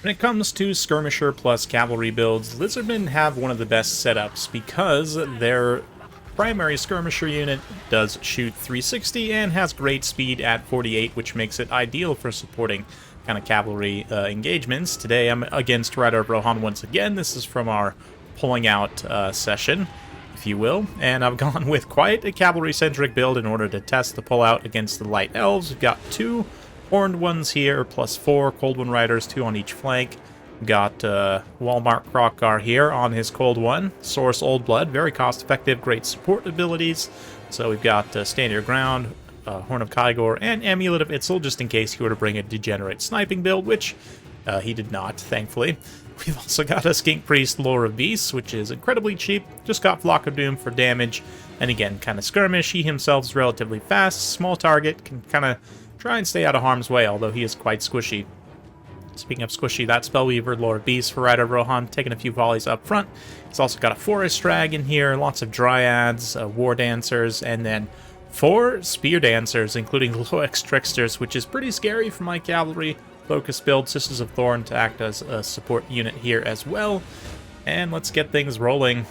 When it comes to skirmisher plus cavalry builds, Lizardmen have one of the best setups because their primary skirmisher unit does shoot 360 and has great speed at 48, which makes it ideal for supporting kind of cavalry engagements. Today I'm against Rider of Rohan once again. This is from our pulling out session, if you will, and I've gone with quite a cavalry-centric build in order to test the pullout against the light elves. We've got two horned ones here, plus 4 cold one riders, 2 on each flank. We've got Walmart Krokgar here on his cold one. Source Old Blood, very cost-effective, great support abilities. So we've got Stand Your Ground, Horn of Kygor, and Amulet of Itzel, just in case he were to bring a degenerate sniping build, which he did not, thankfully. We've also got a Skink Priest Lore of Beasts, which is incredibly cheap. Just got Flock of Doom for damage, and again, kind of skirmish. He himself is relatively fast, small target, can kind of try and stay out of harm's way, although he is quite squishy. Speaking of squishy, that Spellweaver, Lore of Beasts for Rider of Rohan, taking a few volleys up front. He's also got a Forest Drag in here, lots of Dryads, War Dancers, and then 4 Spear Dancers, including Loex Tricksters, which is pretty scary for my cavalry focus build. Sisters of Thorn to act as a support unit here as well. And let's get things rolling.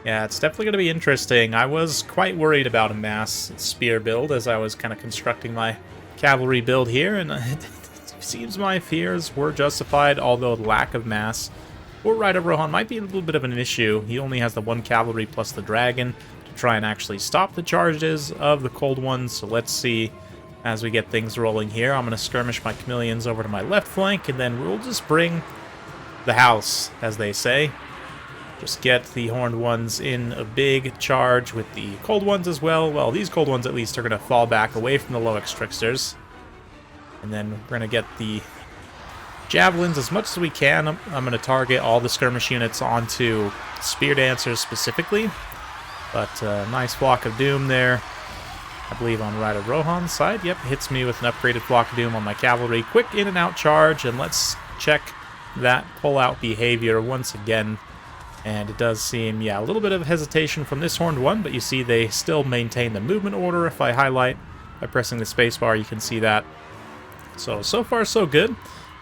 Yeah, it's definitely going to be interesting. I was quite worried about a mass spear build as I was kind of constructing my cavalry build here, and it seems my fears were justified, although lack of mass for Rider of Rohan might be a little bit of an issue. He only has the 1 cavalry plus the dragon to try and actually stop the charges of the cold ones, so let's see as we get things rolling here. I'm going to skirmish my chameleons over to my left flank, and then we'll just bring the house, as they say. Just get the horned ones in a big charge with the cold ones as well. Well, these cold ones at least are going to fall back away from the Loex Tricksters. And then we're going to get the javelins as much as we can. I'm going to target all the skirmish units onto Spear Dancers specifically. But nice Flock of Doom there. I believe on Rider of Rohan's side. Yep, hits me with an upgraded Flock of Doom on my cavalry. Quick in and out charge, and let's check that pull-out behavior once again. And it does seem, yeah, a little bit of hesitation from this horned one, but you see they still maintain the movement order. If I highlight by pressing the spacebar, you can see that. So far so good.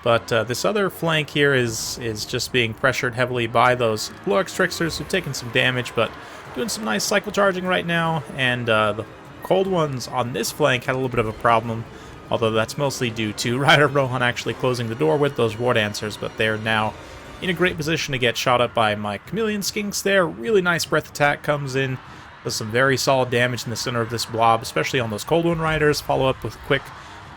But this other flank here is just being pressured heavily by those Loex Tricksters who've taken some damage, but doing some nice cycle charging right now. And the cold ones on this flank had a little bit of a problem, although that's mostly due to Rider of Rohan actually closing the door with those War Dancers, but they're now in a great position to get shot up by my chameleon skinks there. Really nice breath attack comes in, does some very solid damage in the center of this blob, especially on those cold one riders. Follow up with quick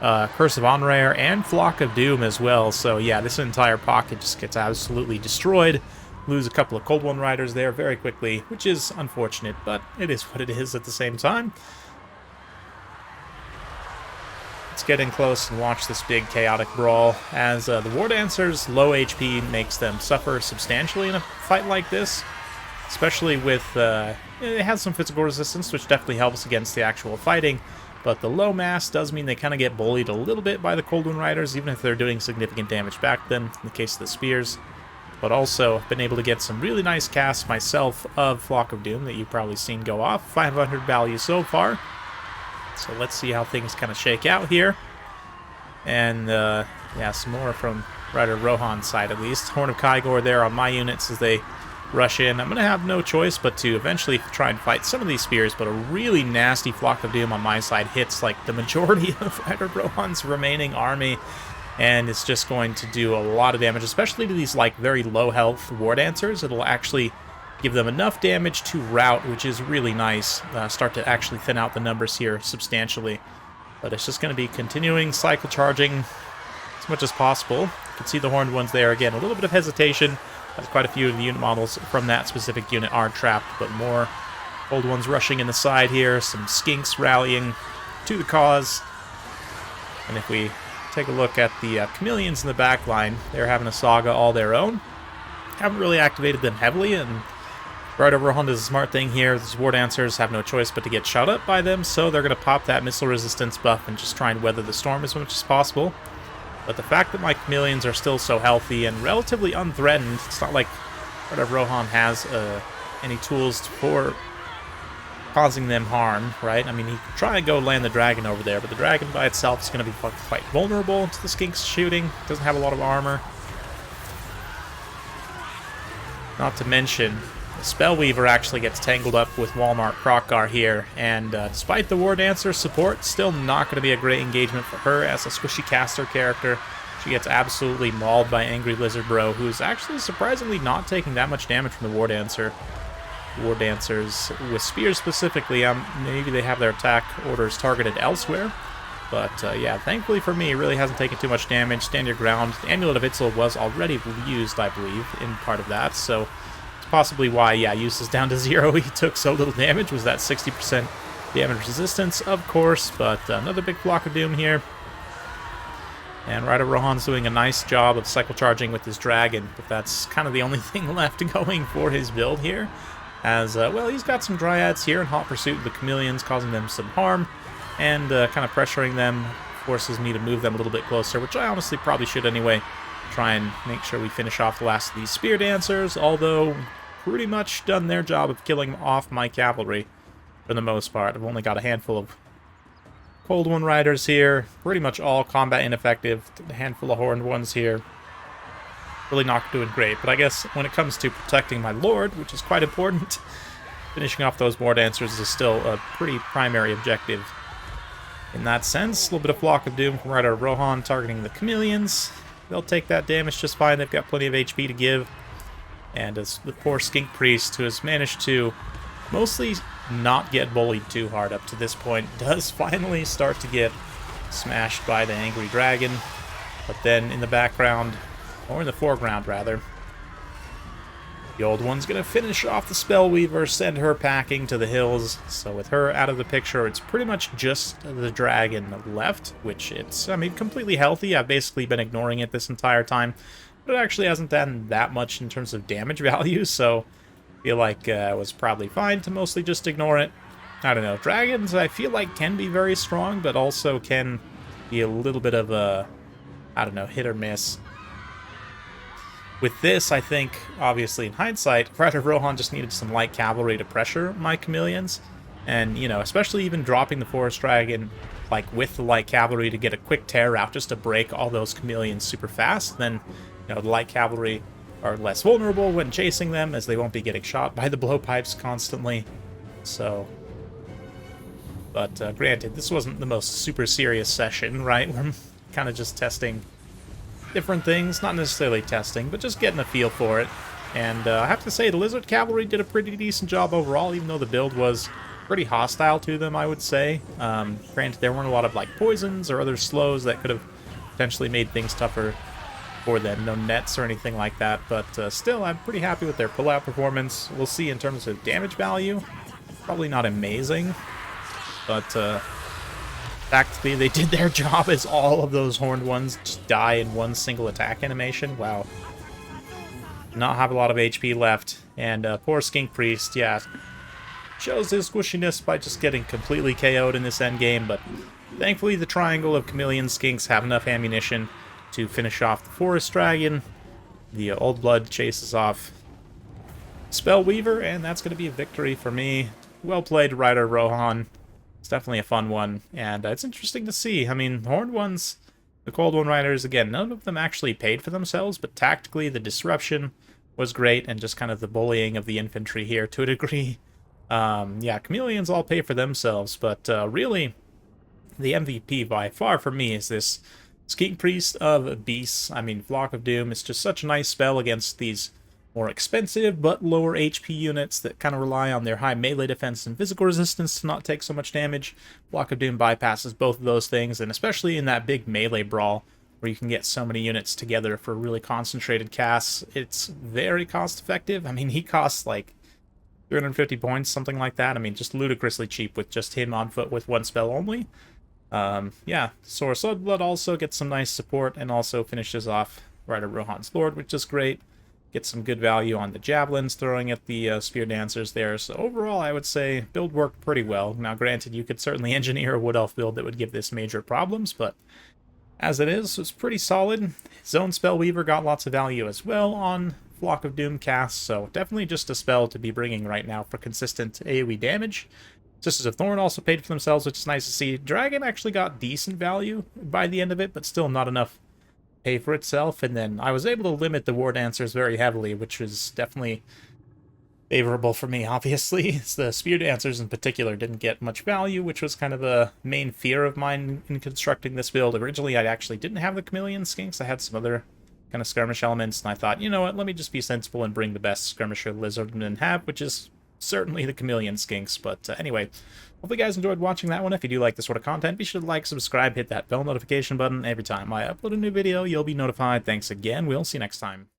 Curse of Onrare and Flock of Doom as well. So yeah, this entire pocket just gets absolutely destroyed. Lose a couple of cold one riders there very quickly, which is unfortunate, but it is what it is at the same time. Let's get in close and watch this big chaotic brawl, as the War Dancers' low HP makes them suffer substantially in a fight like this, especially with, it has some physical resistance, which definitely helps against the actual fighting, but the low mass does mean they kind of get bullied a little bit by the Cold One Riders, even if they're doing significant damage back then, in the case of the Spears. But also, I've been able to get some really nice casts myself of Flock of Doom that you've probably seen go off. 500 value so far. So let's see how things kind of shake out here. And, yeah, some more from Rider of Rohan's side, at least. Horn of Kygor there on my units as they rush in. I'm going to have no choice but to eventually try and fight some of these spears, but a really nasty Flock of Doom on my side hits, like, the majority of Rider of Rohan's remaining army. And it's just going to do a lot of damage, especially to these, like, very low health War Dancers. It'll actually give them enough damage to rout, which is really nice. Start to actually thin out the numbers here substantially. But it's just going to be continuing cycle charging as much as possible. You can see the horned ones there. Again, a little bit of hesitation, as quite a few of the unit models from that specific unit are trapped, but more old ones rushing in the side here. Some skinks rallying to the cause. And if we take a look at the chameleons in the back line, they're having a saga all their own. Haven't really activated them heavily, and Rider of Rohan does a smart thing here. These War Dancers have no choice but to get shot up by them, so they're going to pop that missile resistance buff and just try and weather the storm as much as possible. But the fact that my chameleons are still so healthy and relatively unthreatened, it's not like Rider of Rohan has any tools for causing them harm, right? I mean, he could try and go land the dragon over there, but the dragon by itself is going to be quite vulnerable to the Skink's shooting. Doesn't have a lot of armor. Not to mention, the Spellweaver actually gets tangled up with Walmart Krokgar here, and despite the War Dancer support, still not going to be a great engagement for her as a squishy caster character. She gets absolutely mauled by Angry Lizard Bro, who's actually surprisingly not taking that much damage from the War Dancer. War Dancers, with spears specifically, maybe they have their attack orders targeted elsewhere. But yeah, thankfully for me, it really hasn't taken too much damage. Stand your ground. The Amulet of Itzel was already used, I believe, in part of that. So it's possibly why, yeah, use is down to 0. He took so little damage. Was that 60% damage resistance? Of course, but another big block of doom here. And Rider Rohan's doing a nice job of cycle charging with his dragon, but that's kind of the only thing left going for his build here. As, well, he's got some Dryads here in hot pursuit of the Chameleons, causing them some harm, and kind of pressuring them, forces me to move them a little bit closer, which I honestly probably should anyway. Try and make sure we finish off the last of these Spear Dancers, although pretty much done their job of killing off my cavalry for the most part. I've only got a handful of Cold One Riders here, pretty much all combat ineffective, a handful of Horned ones here. Really not doing great, but I guess when it comes to protecting my lord, which is quite important, finishing off those War Dancers is still a pretty primary objective. In that sense, a little bit of Flock of Doom from Rider Rohan targeting the Chameleons. They'll take that damage just fine, they've got plenty of HP to give. And as the poor Skink Priest, who has managed to mostly not get bullied too hard up to this point, does finally start to get smashed by the Angry Dragon. But then in the background, or in the foreground, rather, the Old One's going to finish off the Spellweaver, send her packing to the hills. So with her out of the picture, it's pretty much just the dragon left, which it's, I mean, completely healthy. I've basically been ignoring it this entire time, but it actually hasn't done that much in terms of damage value, so I feel like it was probably fine to mostly just ignore it. I don't know. Dragons, I feel like, can be very strong, but also can be a little bit of a, I don't know, hit or miss. With this, I think, obviously, in hindsight, Rider Rohan just needed some light cavalry to pressure my Chameleons. And, you know, especially even dropping the Forest Dragon, like, with the light cavalry to get a quick tear out just to break all those Chameleons super fast. Then, you know, the light cavalry are less vulnerable when chasing them, as they won't be getting shot by the blowpipes constantly. So, but granted, this wasn't the most super serious session, right? We're kind of just testing different things, not necessarily testing, but just getting a feel for it. And I have to say, the Lizard Cavalry did a pretty decent job overall, even though the build was pretty hostile to them, I would say. Granted, there weren't a lot of like poisons or other slows that could have potentially made things tougher for them. No nets or anything like that, but still, I'm pretty happy with their pull-out performance. We'll see in terms of damage value. Probably not amazing, but tactically, they did their job as all of those Horned ones just die in one single attack animation. Wow. Not have a lot of HP left. And poor Skink Priest, yeah, shows his squishiness by just getting completely KO'd in this endgame, but thankfully the triangle of Chameleon Skinks have enough ammunition to finish off the Forest Dragon. The Old Blood chases off Spellweaver, and that's going to be a victory for me. Well played, Rider Rohan. It's definitely a fun one, and it's interesting to see. I mean, Horned ones, the Cold One Riders, again, none of them actually paid for themselves, but tactically the disruption was great, and just kind of the bullying of the infantry here to a degree. Yeah, Chameleons all pay for themselves, but really, the MVP by far for me is this Skink Priest of Beasts. I mean, Flock of Doom is just such a nice spell against these more expensive but lower HP units that kind of rely on their high melee defense and physical resistance to not take so much damage. Flock of Doom bypasses both of those things, and especially in that big melee brawl where you can get so many units together for really concentrated casts, it's very cost effective. I mean, he costs like 350 points, something like that. I mean, just ludicrously cheap with just him on foot with one spell only. Yeah, Source Blood also gets some nice support and also finishes off Rider Rohan's Lord, which is great. Get some good value on the javelins throwing at the Spear Dancers there. So overall, I would say build worked pretty well. Now, granted, you could certainly engineer a Wood Elf build that would give this major problems, but as it is, it's pretty solid. Zone Spellweaver got lots of value as well on Flock of Doom casts, so definitely just a spell to be bringing right now for consistent AoE damage. Sisters of Thorn also paid for themselves, which is nice to see. Dragon actually got decent value by the end of it, but still not enough to pay for itself. And then I was able to limit the War Dancers very heavily, which was definitely favorable for me, obviously. The Spear Dancers in particular didn't get much value, which was kind of a main fear of mine in constructing this build. Originally, I actually didn't have the Chameleon Skinks. I had some other kind of skirmish elements, and I thought, you know what, let me just be sensible and bring the best skirmisher Lizardmen have, which is certainly the Chameleon Skinks. But anyway, hopefully you guys enjoyed watching that one. If you do like this sort of content, be sure to like, subscribe, hit that bell notification button. Every time I upload a new video, you'll be notified. Thanks again. We'll see you next time.